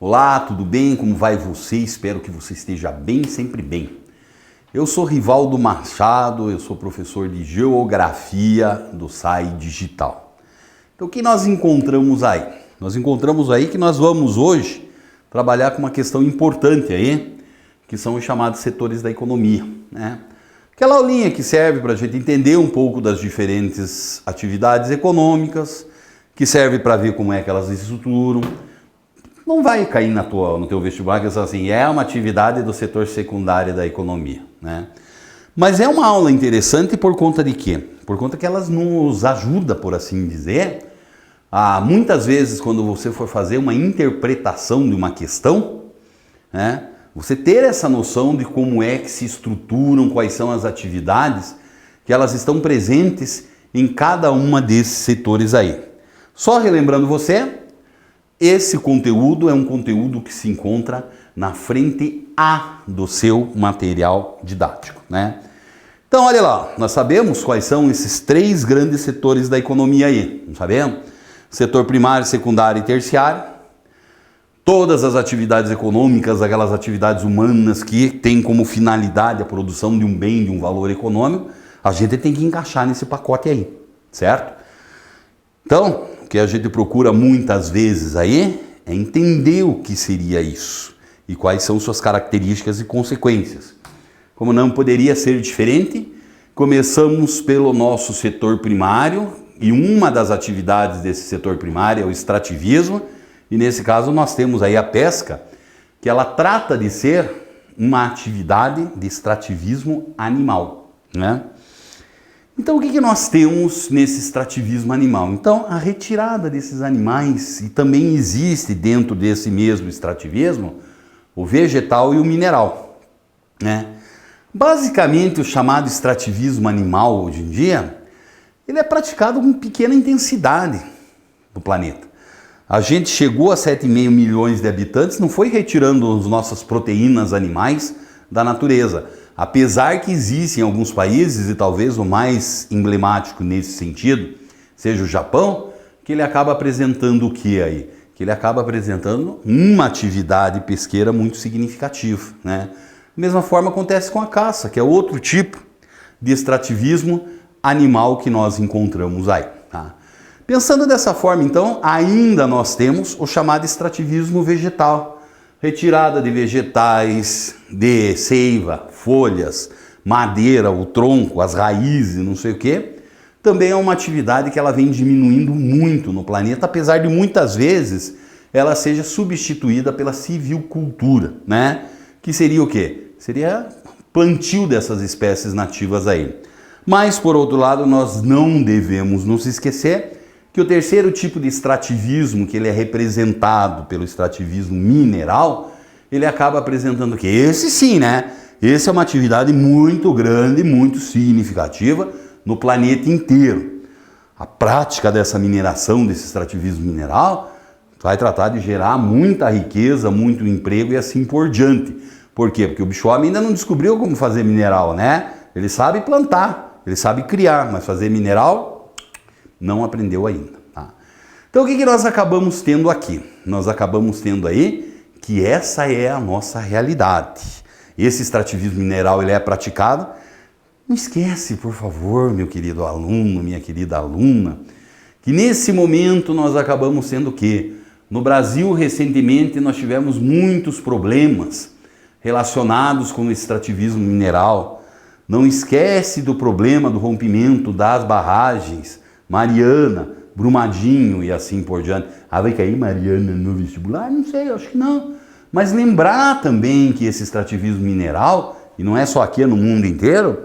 Olá, tudo bem? Como vai você? Espero que você esteja bem, sempre bem. Eu sou Rivaldo Machado, eu sou professor de Geografia do SAI Digital. Então, o que nós encontramos aí? Nós encontramos aí que nós vamos hoje trabalhar com uma questão importante aí, que são os chamados setores da economia, né? Aquela aulinha que serve para a gente entender um pouco das diferentes atividades econômicas, que serve para ver como é que elas se estruturam. Não vai cair no teu vestibular que assim, é uma atividade do setor secundário da economia, né? Mas é uma aula interessante por conta de quê? Por conta que elas nos ajudam, por assim dizer, a muitas vezes quando você for fazer uma interpretação de uma questão, né? Você ter essa noção de como é que se estruturam, quais são as atividades que elas estão presentes em cada uma desses setores aí. Só relembrando você, esse conteúdo é um conteúdo que se encontra na frente A do seu material didático, né? Então, olha lá, nós sabemos quais são esses três grandes setores da economia aí, não sabemos? Setor primário, secundário e terciário. Todas as atividades econômicas, aquelas atividades humanas que têm como finalidade a produção de um bem, de um valor econômico, a gente tem que encaixar nesse pacote aí, certo? Então, o que a gente procura muitas vezes aí é entender o que seria isso e quais são suas características e consequências. Como não poderia ser diferente, começamos pelo nosso setor primário e uma das atividades desse setor primário é o extrativismo. E nesse caso nós temos aí a pesca, que ela trata de ser uma atividade de extrativismo animal, né? Então o que nós temos nesse extrativismo animal? Então a retirada desses animais, e também existe dentro desse mesmo extrativismo o vegetal e o mineral, né? Basicamente o chamado extrativismo animal hoje em dia, ele é praticado com pequena intensidade no planeta. A gente chegou a 7,5 milhões de habitantes, não foi retirando as nossas proteínas animais da natureza. Apesar que existem alguns países, e talvez o mais emblemático nesse sentido, seja o Japão, que ele acaba apresentando o que aí? Que ele acaba apresentando uma atividade pesqueira muito significativa, né? Da mesma forma acontece com a caça, que é outro tipo de extrativismo animal que nós encontramos aí, tá? Pensando dessa forma, então, ainda nós temos o chamado extrativismo vegetal. Retirada de vegetais, de seiva, folhas, madeira, o tronco, as raízes, não sei o quê. Também é uma atividade que ela vem diminuindo muito no planeta, apesar de muitas vezes ela seja substituída pela silvicultura, né? Que seria o quê? Seria plantio dessas espécies nativas aí. Mas, por outro lado, nós não devemos nos esquecer que o terceiro tipo de extrativismo, que ele é representado pelo extrativismo mineral, ele acaba apresentando o quê? Esse sim, né? Esse é uma atividade muito grande, muito significativa no planeta inteiro. A prática dessa mineração, desse extrativismo mineral, vai tratar de gerar muita riqueza, muito emprego e assim por diante. Por quê? Porque o bicho-homem ainda não descobriu como fazer mineral, né? Ele sabe plantar, ele sabe criar, mas fazer mineral não aprendeu ainda, tá? Então o que nós acabamos tendo aqui? Nós acabamos tendo aí que essa é a nossa realidade. Esse extrativismo mineral ele é praticado. Não esquece, por favor, meu querido aluno, minha querida aluna, que nesse momento nós acabamos sendo o quê? No Brasil, recentemente, nós tivemos muitos problemas relacionados com o extrativismo mineral. Não esquece do problema do rompimento das barragens Mariana, Brumadinho e assim por diante. Ah, vai cair Mariana no vestibular? Não sei, acho que não. Mas lembrar também que esse extrativismo mineral, e não é só aqui, é no mundo inteiro,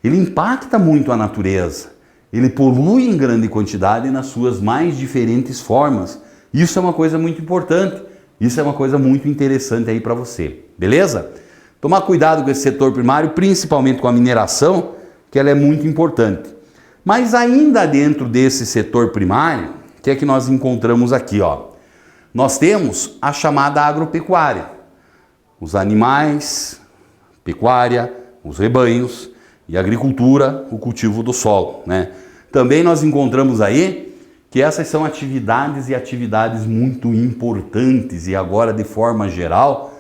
ele impacta muito a natureza. Ele polui em grande quantidade nas suas mais diferentes formas. Isso é uma coisa muito importante. Isso é uma coisa muito interessante aí para você. Beleza? Tomar cuidado com esse setor primário, principalmente com a mineração, que ela é muito importante. Mas ainda dentro desse setor primário, o que é que nós encontramos aqui, ó? Nós temos a chamada agropecuária. Os animais, pecuária, os rebanhos e agricultura, o cultivo do solo, né? Também nós encontramos aí que essas são atividades e atividades muito importantes e agora, de forma geral,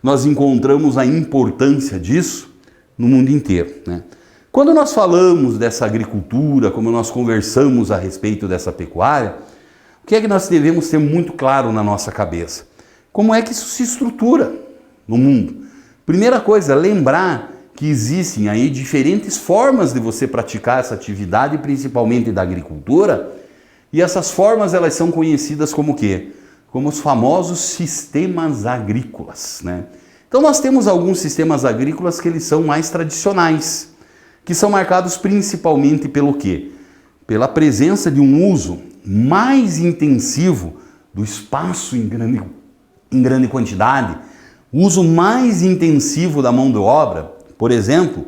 nós encontramos a importância disso no mundo inteiro, né? Quando nós falamos dessa agricultura, como nós conversamos a respeito dessa pecuária, o que é que nós devemos ter muito claro na nossa cabeça? Como é que isso se estrutura no mundo? Primeira coisa, lembrar que existem aí diferentes formas de você praticar essa atividade, principalmente da agricultura, e essas formas elas são conhecidas como o quê? Como os famosos sistemas agrícolas, né? Então nós temos alguns sistemas agrícolas que eles são mais tradicionais, que são marcados principalmente pelo quê? Pela presença de um uso mais intensivo do espaço em grande quantidade, uso mais intensivo da mão de obra. Por exemplo,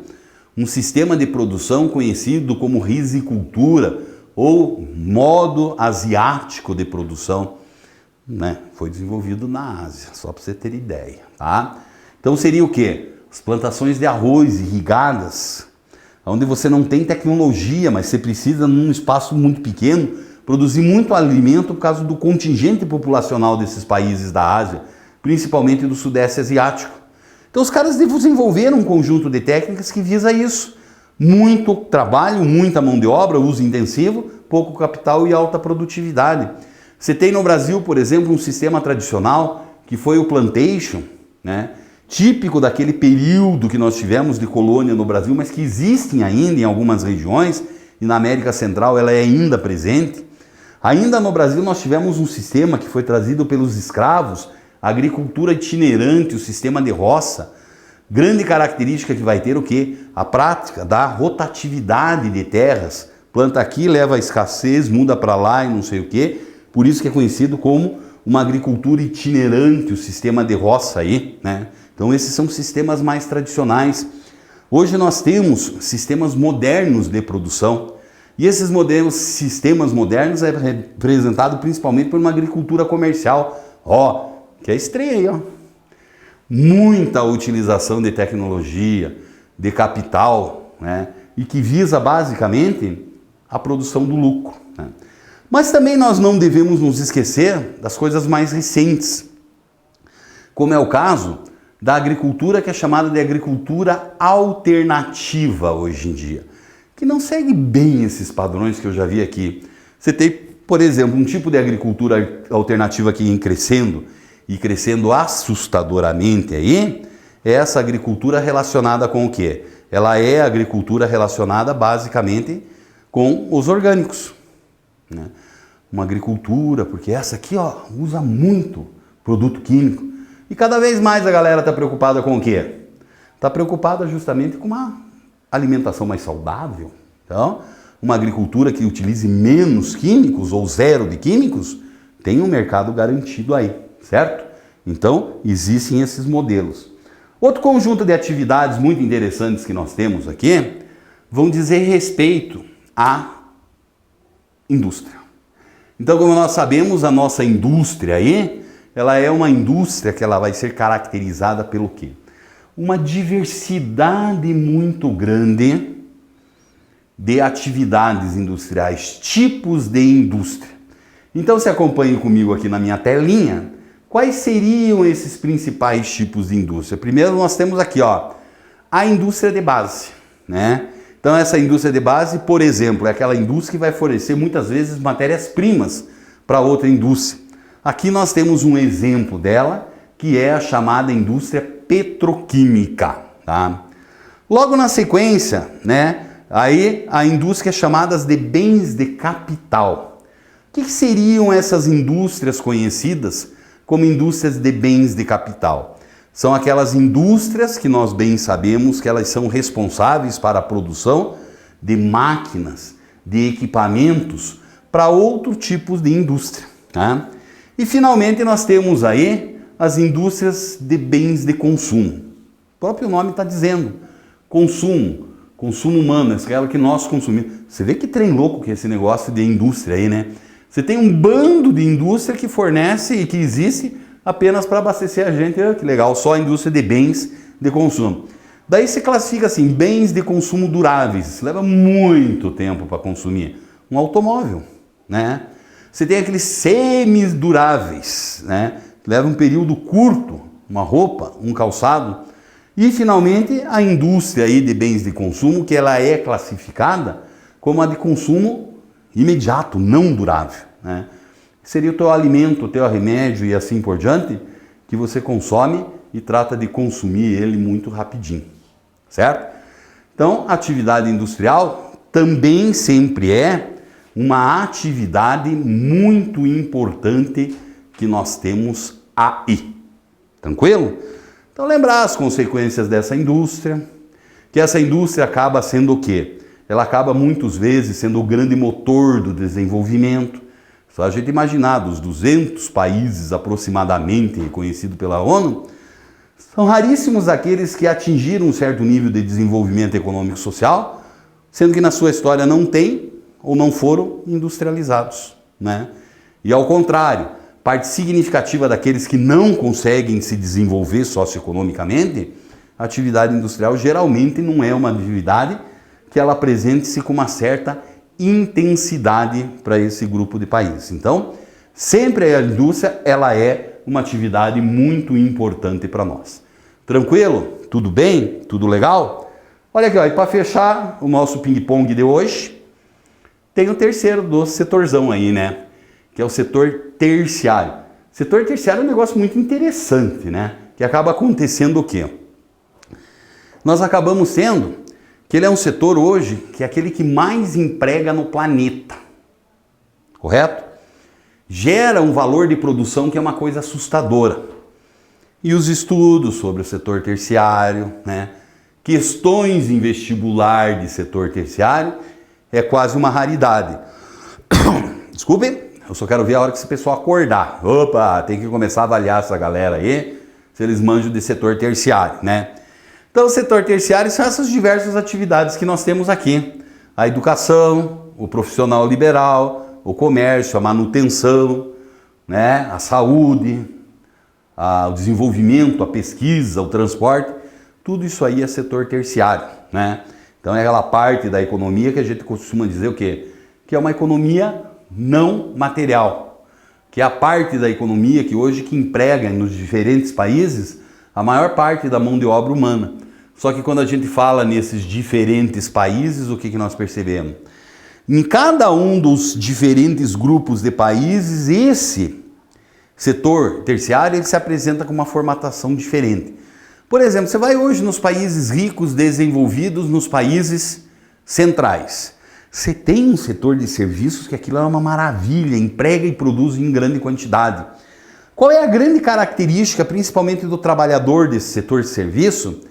um sistema de produção conhecido como risicultura ou modo asiático de produção, né? Foi desenvolvido na Ásia, só para você ter ideia, tá? Então seria o quê? As plantações de arroz irrigadas, onde você não tem tecnologia, mas você precisa, num espaço muito pequeno, produzir muito alimento por causa do contingente populacional desses países da Ásia, principalmente do Sudeste Asiático. Então os caras desenvolveram um conjunto de técnicas que visa isso. Muito trabalho, muita mão de obra, uso intensivo, pouco capital e alta produtividade. Você tem no Brasil, por exemplo, um sistema tradicional que foi o plantation, né? Típico daquele período que nós tivemos de colônia no Brasil, mas que existem ainda em algumas regiões, e na América Central ela é ainda presente. Ainda no Brasil nós tivemos um sistema que foi trazido pelos escravos, a agricultura itinerante, o sistema de roça. Grande característica que vai ter o quê? A prática da rotatividade de terras. Planta aqui, leva a escassez, muda para lá e não sei o quê. Por isso que é conhecido como uma agricultura itinerante, o sistema de roça aí, né? Então esses são sistemas mais tradicionais. Hoje nós temos sistemas modernos de produção. E esses sistemas modernos é representado principalmente por uma agricultura comercial. Ó, que é estreia aí, ó. Muita utilização de tecnologia, de capital, né? E que visa basicamente a produção do lucro, né? Mas também nós não devemos nos esquecer das coisas mais recentes, como é o caso da agricultura que é chamada de agricultura alternativa hoje em dia, que não segue bem esses padrões que eu já vi aqui. Você tem, por exemplo, um tipo de agricultura alternativa que vem crescendo, e crescendo assustadoramente aí, é essa agricultura relacionada com o quê? Ela é a agricultura relacionada basicamente com os orgânicos, né? Uma agricultura, porque essa aqui, ó, usa muito produto químico. E cada vez mais a galera está preocupada com o quê? Está preocupada justamente com uma alimentação mais saudável. Então, uma agricultura que utilize menos químicos ou zero de químicos, tem um mercado garantido aí, certo? Então, existem esses modelos. Outro conjunto de atividades muito interessantes que nós temos aqui vão dizer respeito à indústria. Então, como nós sabemos, a nossa indústria aí, ela é uma indústria que ela vai ser caracterizada pelo quê? Uma diversidade muito grande de atividades industriais, tipos de indústria. Então, se acompanhe comigo aqui na minha telinha, quais seriam esses principais tipos de indústria? Primeiro, nós temos aqui, ó, a indústria de base, né? Então, essa indústria de base, por exemplo, é aquela indústria que vai fornecer muitas vezes matérias-primas para outra indústria. Aqui nós temos um exemplo dela, que é a chamada indústria petroquímica, tá? Logo na sequência, né, aí a indústria chamadas de bens de capital. O que seriam essas indústrias conhecidas como indústrias de bens de capital? São aquelas indústrias que nós bem sabemos que elas são responsáveis para a produção de máquinas, de equipamentos para outros tipos de indústria, tá? E finalmente nós temos aí as indústrias de bens de consumo. O próprio nome está dizendo, consumo humano, é aquela que nós consumimos. Você vê que trem louco que é esse negócio de indústria aí, né? Você tem um bando de indústria que fornece e que existe apenas para abastecer a gente. Que legal, só a indústria de bens de consumo. Daí se classifica assim, bens de consumo duráveis. Leva muito tempo para consumir. Um automóvel, né? Você tem aqueles semiduráveis, né? Que levam um período curto, uma roupa, um calçado. E, finalmente, a indústria aí de bens de consumo, que ela é classificada como a de consumo imediato, não durável, né? Seria o teu alimento, o teu remédio e assim por diante, que você consome e trata de consumir ele muito rapidinho, certo? Então, a atividade industrial também sempre é uma atividade muito importante que nós temos aí. Tranquilo? Então, lembrar as consequências dessa indústria, que essa indústria acaba sendo o quê? Ela acaba muitas vezes sendo o grande motor do desenvolvimento. Só a gente imaginar, dos 200 países aproximadamente reconhecidos pela ONU, são raríssimos aqueles que atingiram um certo nível de desenvolvimento econômico e social, sendo que na sua história não tem ou não foram industrializados, né? E ao contrário, parte significativa daqueles que não conseguem se desenvolver socioeconomicamente, a atividade industrial geralmente não é uma atividade que ela apresente-se com uma certa intensidade para esse grupo de países. Então, sempre a indústria ela é uma atividade muito importante para nós. Tranquilo? Tudo bem? Tudo legal? Olha aqui, ó, e para fechar o nosso ping-pong de hoje, tem o terceiro do setorzão aí, né? Que é o setor terciário. O setor terciário é um negócio muito interessante, né? Que acaba acontecendo o quê? Nós acabamos sendo que ele é um setor hoje que é aquele que mais emprega no planeta. Correto? Gera um valor de produção que é uma coisa assustadora. E os estudos sobre o setor terciário, né? Questões em vestibular de setor terciário, é quase uma raridade. Desculpe, eu só quero ver a hora que esse pessoal acordar. Opa, tem que começar a avaliar essa galera aí, se eles manjam de setor terciário, né? Então, o setor terciário são essas diversas atividades que nós temos aqui. A educação, o profissional liberal, o comércio, a manutenção, né? A saúde, o desenvolvimento, a pesquisa, o transporte. Tudo isso aí é setor terciário, né? Então é aquela parte da economia que a gente costuma dizer o quê? Que é uma economia não material, que é a parte da economia que hoje que emprega nos diferentes países a maior parte da mão de obra humana. Só que quando a gente fala nesses diferentes países, o que nós percebemos? Em cada um dos diferentes grupos de países, esse setor terciário ele se apresenta com uma formatação diferente. Por exemplo, você vai hoje nos países ricos, desenvolvidos, nos países centrais. Você tem um setor de serviços que aquilo é uma maravilha, emprega e produz em grande quantidade. Qual é a grande característica, principalmente do trabalhador desse setor de serviço?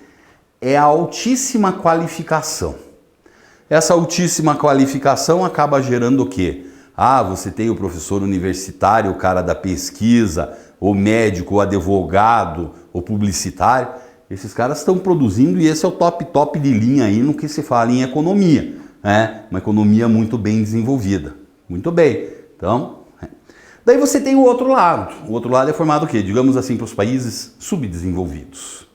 É a altíssima qualificação. Essa altíssima qualificação acaba gerando o quê? Você tem o professor universitário, o cara da pesquisa, o médico, o advogado, o publicitário. Esses caras estão produzindo e esse é o top de linha aí no que se fala em economia, né? Uma economia muito bem desenvolvida. Muito bem. Então, daí você tem o outro lado. O outro lado é formado o quê? Digamos assim, para os países subdesenvolvidos.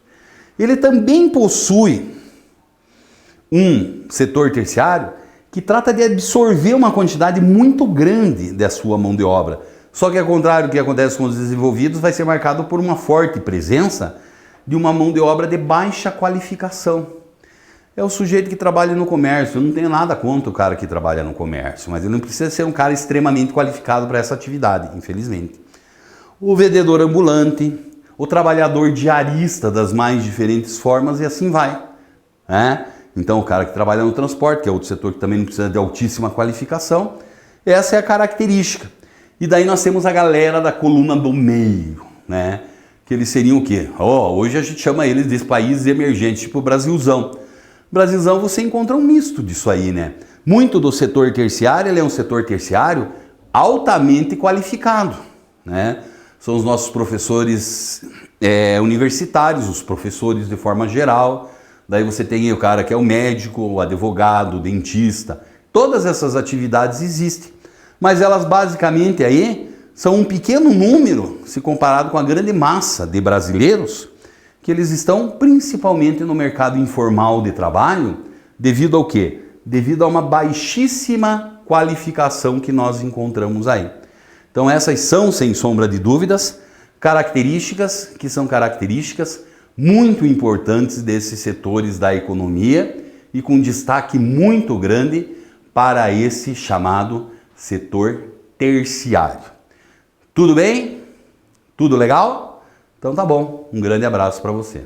Ele também possui um setor terciário que trata de absorver uma quantidade muito grande da sua mão de obra. Só que ao contrário do que acontece com os desenvolvidos, vai ser marcado por uma forte presença de uma mão de obra de baixa qualificação. É o sujeito que trabalha no comércio. Eu não tenho nada contra o cara que trabalha no comércio, mas ele não precisa ser um cara extremamente qualificado para essa atividade, infelizmente. O vendedor ambulante, o trabalhador diarista das mais diferentes formas e assim vai, né? Então o cara que trabalha no transporte, que é outro setor que também não precisa de altíssima qualificação, essa é a característica. E daí nós temos a galera da coluna do meio, né? Que eles seriam o quê? Hoje a gente chama eles de países emergentes, tipo o Brasilzão. Brasilzão você encontra um misto disso aí, né? Muito do setor terciário, ele é um setor terciário altamente qualificado, né? São os nossos professores universitários, os professores de forma geral. Daí você tem o cara que é o médico, o advogado, o dentista. Todas essas atividades existem. Mas elas basicamente aí são um pequeno número, se comparado com a grande massa de brasileiros, que eles estão principalmente no mercado informal de trabalho, devido ao quê? Devido a uma baixíssima qualificação que nós encontramos aí. Então essas são, sem sombra de dúvidas, características que são características muito importantes desses setores da economia e com destaque muito grande para esse chamado setor terciário. Tudo bem? Tudo legal? Então tá bom. Um grande abraço para você.